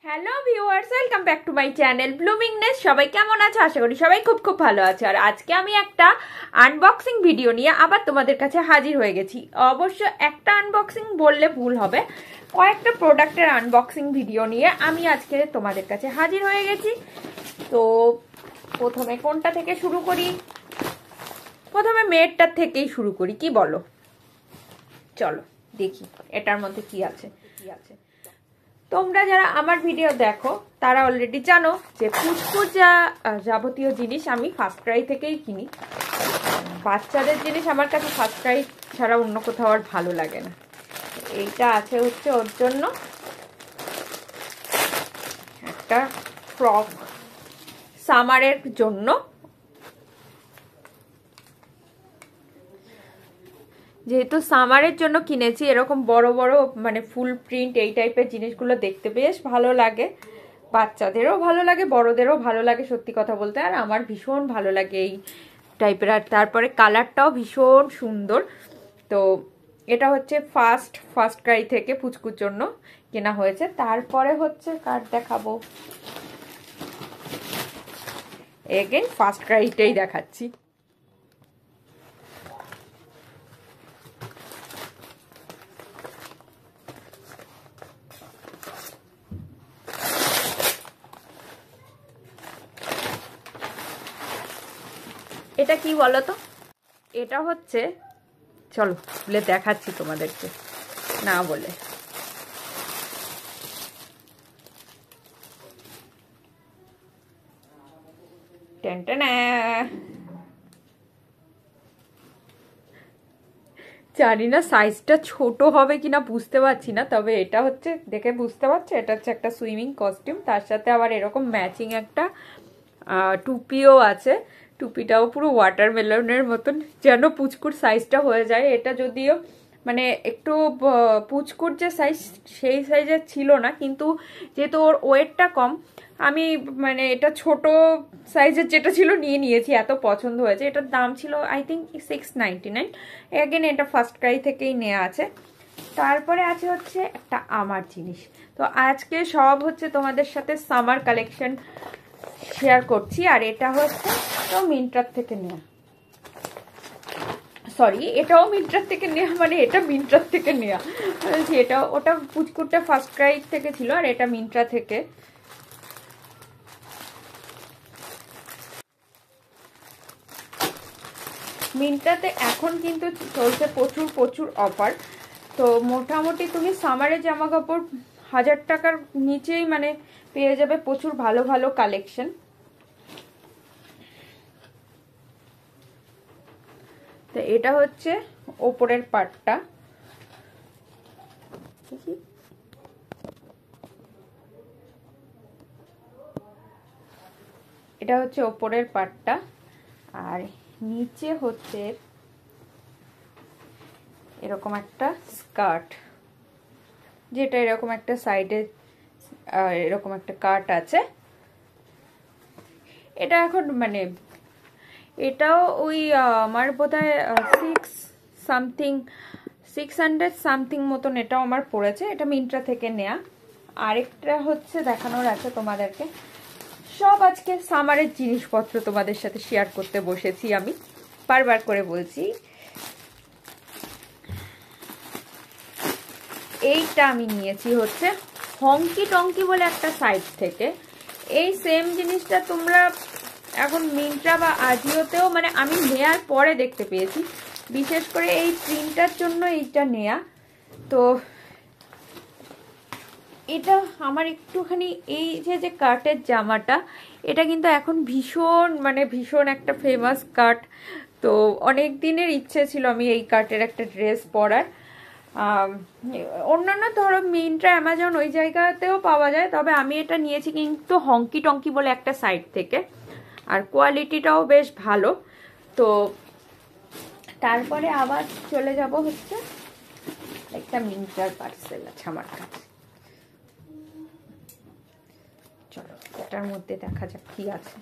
Hello viewers, welcome back to my channel Bloomingness. সবাই কেমন আছো? আশা করি সবাই খুব খুব ভালো আছে। আর আজকে আমি একটা আনবক্সিং ভিডিও নিয়ে আবার তোমাদের কাছে হাজির হয়ে গেছি। অবশ্য একটা আনবক্সিং বললে ভুল হবে, কয়েকটা প্রোডাক্টের আনবক্সিং ভিডিও নিয়ে আমি আজকে তোমাদের কাছে হাজির হয়ে গেছি। তো প্রথমে কোনটা থেকে শুরু করি? প্রথমে মেয়েরটার থেকেই শুরু করি, কি বলো? চলো দেখি এটার মধ্যে কি আছে। তোমরা যারা আমার ভিডিও দেখো তারা অলরেডি জানো যে পুচকুর যাবতীয় জিনিস আমি ফার্স্ট ক্রাই থেকেই কিনি। বাচ্চাদের জিনিস আমার কাছে ফার্স্ট ক্রাই ছাড়া অন্য কোথাও আর ভালো লাগে না। এইটা আছে হচ্ছে ওর জন্য একটা ফ্রক, সামারের জন্য। যেহেতু সামারের জন্য কিনেছি, এরকম বড় বড় মানে ফুল প্রিন্ট এই টাইপের জিনিসগুলো দেখতে বেশ ভালো লাগে। বাচ্চাদেরও ভালো লাগে, বড়দেরও ভালো লাগে সত্যি কথা বলতে। আর আমার ভীষণ ভালো লাগে এই টাইপের। আর তারপরে কালারটাও ভীষণ সুন্দর। তো এটা হচ্ছে ফার্স্ট ক্রাই থেকে পুচকুর জন্য কেনা হয়েছে। তারপরে হচ্ছে কার দেখাবো, এগেইন ফার্স্ট ক্রাইটাই দেখাচ্ছি। এটা কি বলতো? এটা হচ্ছে, চলো বলে দেখাচ্ছি তোমাদেরকে না বলে। জানি না সাইজটা ছোট হবে কিনা, বুঝতে পারছি না। তবে এটা হচ্ছে, দেখে বুঝতে পারছো, এটা হচ্ছে একটা সুইমিং কস্টিউম। তার সাথে আবার এরকম ম্যাচিং একটা টুপিও আছে। টুপিটাও পুরো ওয়াটারমেলনের মতন, যেন পুচকুর সাইজটা হয়ে যায়। এটা যদিও মানে একটু পুচকুর যে সাইজ সেই সাইজের ছিল না, কিন্তু যেহেতু ওর ওয়েটটা কম, আমি মানে এটা ছোট সাইজের যেটা ছিল নিয়ে নিয়েছি, এত পছন্দ হয়েছে। এটার দাম ছিল আই থিঙ্ক $6.99। এগেন এটা ফার্স্ট ক্রাই থেকেই নেওয়া আছে। তারপরে আছে হচ্ছে একটা আমার জিনিস। তো আজকে সব হচ্ছে তোমাদের সাথে সামার কালেকশন শেয়ার করছি। আর এটা হচ্ছে তো মিন্ত্রার থেকে নেওয়া, সরি এটাও মিন্ত্রার থেকে নেওয়া, মানে এটা মিন্ত্রার থেকে নেওয়া। এটা ওটা পুচকুরটা ফার্স্ট ক্রাই থেকে ছিল, আর এটা মিন্ত্রা থেকে। মিন্ত্রাতে এখন কিন্তু চলছে প্রচুর প্রচুর অফার। তো মোটামুটি তুমি সামারের জামা কাপড় 1000 টাকার নিচেই মানে পেয়ে যাবে প্রচুর ভালো ভালো কালেকশন। তো এটা হচ্ছে ওপরের পার্টটা, এটা হচ্ছে ওপরের পার্টটা। আর নিচে হচ্ছে এরকম একটা স্কার্ট, যেটা এরকম একটা সাইডে এরকম একটা কাট আছে। এটা এখন মানে এটাও ওই আমার বোধহয় 600 সামথিং মতন এটাও আমার পড়েছে। এটা মিন্ত্রা থেকে নেয়া। আরেকটা হচ্ছে দেখানোর আছে তোমাদেরকে। সব আজকে সামারের জিনিসপত্র তোমাদের সাথে শেয়ার করতে বসেছি আমি, বারবার করে বলছি। এইটা আমি নিয়েছি হচ্ছে হংকি টংকি বলে একটা সাইট থেকে। এই সেম জিনিসটা তোমরা এখন মিন্ত্রা বা আজিওতেও মানে আমি নেয়ার পরে দেখতে পেয়েছি। বিশেষ করে এই প্রিন্টার জন্য এইটা নেয়া। তো এটা আমার একটুখানি এই যে কাটের জামাটা, এটা কিন্তু এখন ভীষণ মানে ভীষণ একটা ফেমাস কাট। তো অনেক দিনের ইচ্ছে ছিল আমি এই কাটের একটা ড্রেস পরার। অন্যান্য ধরো মিন্ত্রা, অ্যামাজন ওই জায়গাতেও পাওয়া যায়, তবে আমি এটা নিয়েছি কিন্তু হংকি টংকি বলে একটা সাইট থেকে। আর কোয়ালিটিটাও বেশ ভালো। তো তারপরে আবার চলে যাব হচ্ছে একটা মিন্ত্রার পার্সেল আছে আমার কাছে। চলো এটার মধ্যে দেখা যাক কি আছে।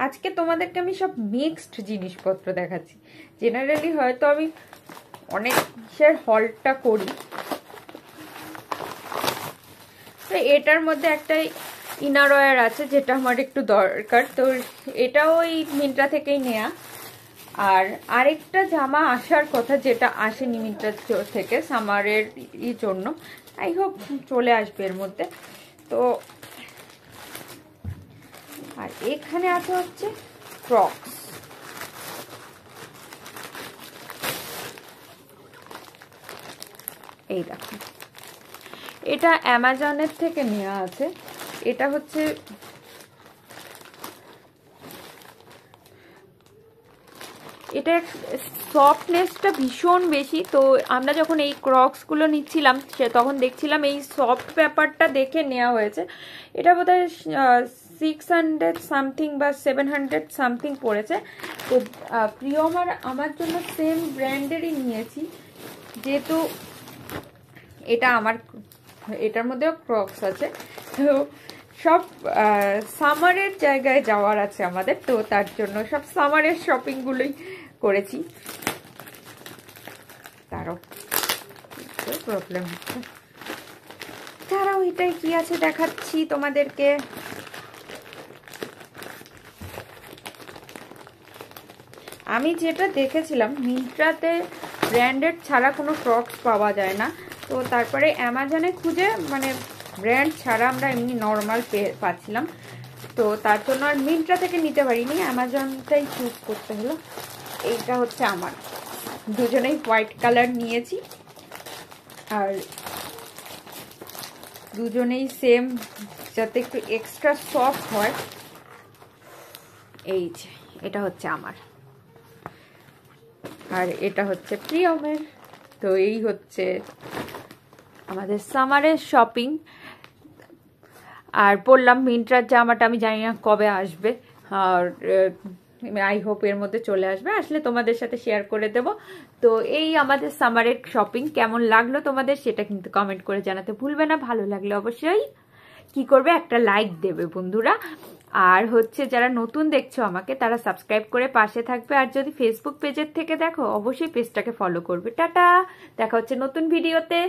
আজকে তোমাদেরকে আমি সব মিক্সড জিনিসপত্র দেখাচ্ছি। জেনারেলি হয়তো আমি অনেকের হলটা করি। তো এটার মধ্যে একটা ইনার ওয়্যার আছে যেটা আমার একটু দরকার, তো এটাও ওই মিন্ত্রা থেকেই নেয়া। আর আরেকটা জামা আসার কথা যেটা আসেনি মিন্ত্রা থেকে সামারের জন্য, আই হোপ চলে আসবে এর মধ্যে। তো আর এখানে আছে হচ্ছে ক্রক্স। এই দেখো, এটা অ্যামাজনের থেকে নেওয়া আছে। এটা হচ্ছে এটা সফটনেসটা ভীষণ বেশি। তো আমরা যখন এই ক্রক্সগুলো নিচ্ছিলাম তখন দেখছিলাম এই সফট ব্যাপারটা দেখে নেওয়া হয়েছে। এটা বোধহয় 600 সামথিং বা 700 সামথিং পড়েছে। তো প্রিয়মার আমার জন্য সেম ব্র্যান্ডেরই নিয়েছি, যেহেতু এটা আমার, এটার মধ্যেও ক্রক্স আছে। তো সব সামারের জায়গায় যাওয়ার আছে আমাদের, তো তার জন্য সব সামারের শপিংগুলোই করেছি। তারও প্রবলেম হচ্ছে, তারাও এটাই কি আছে দেখাচ্ছি তোমাদেরকে। আমি যেটা দেখেছিলাম মিন্ত্রাতে ব্র্যান্ডেড ছাড়া কোনো ক্রক্স পাওয়া যায় না। তো তারপরে অ্যামাজনে খুঁজে মানে ব্র্যান্ড ছাড়া আমরা এমনি নর্মাল পাচ্ছিলাম। তো তার জন্য আর মিন্ত্রা থেকে নিতে পারিনি, অ্যামাজনটাই চুজ করতে হলো। এইটা হচ্ছে আমার, দুজনেই হোয়াইট কালার নিয়েছি আর দুজনেই সেম, যাতে একটু এক্সট্রা সফট হয়। এই যে এটা হচ্ছে আমার, আর এটা হচ্ছে প্রিয়মের। তো এই হচ্ছে আমাদের সামারের শপিং। আর বললাম মিন্ত্রার জামাটা আমি জানি না কবে আসবে, আর আই হোপ এর মধ্যে চলে আসবে, আসলে তোমাদের সাথে শেয়ার করে দেব। তো এই আমাদের সামারের শপিং কেমন লাগলো তোমাদের সেটা কিন্তু কমেন্ট করে জানাতে ভুলবে না। ভালো লাগলে অবশ্যই কি করবে, একটা লাইক দেবে বন্ধুরা। আর হচ্ছে যারা নতুন দেখছো আমাকে, তারা সাবস্ক্রাইব করে পাশে থাকবে। আর যদি ফেসবুক পেজের থেকে দেখো অবশ্যই পেজটাকে ফলো করবে। টাটা, দেখা হচ্ছে নতুন ভিডিওতে।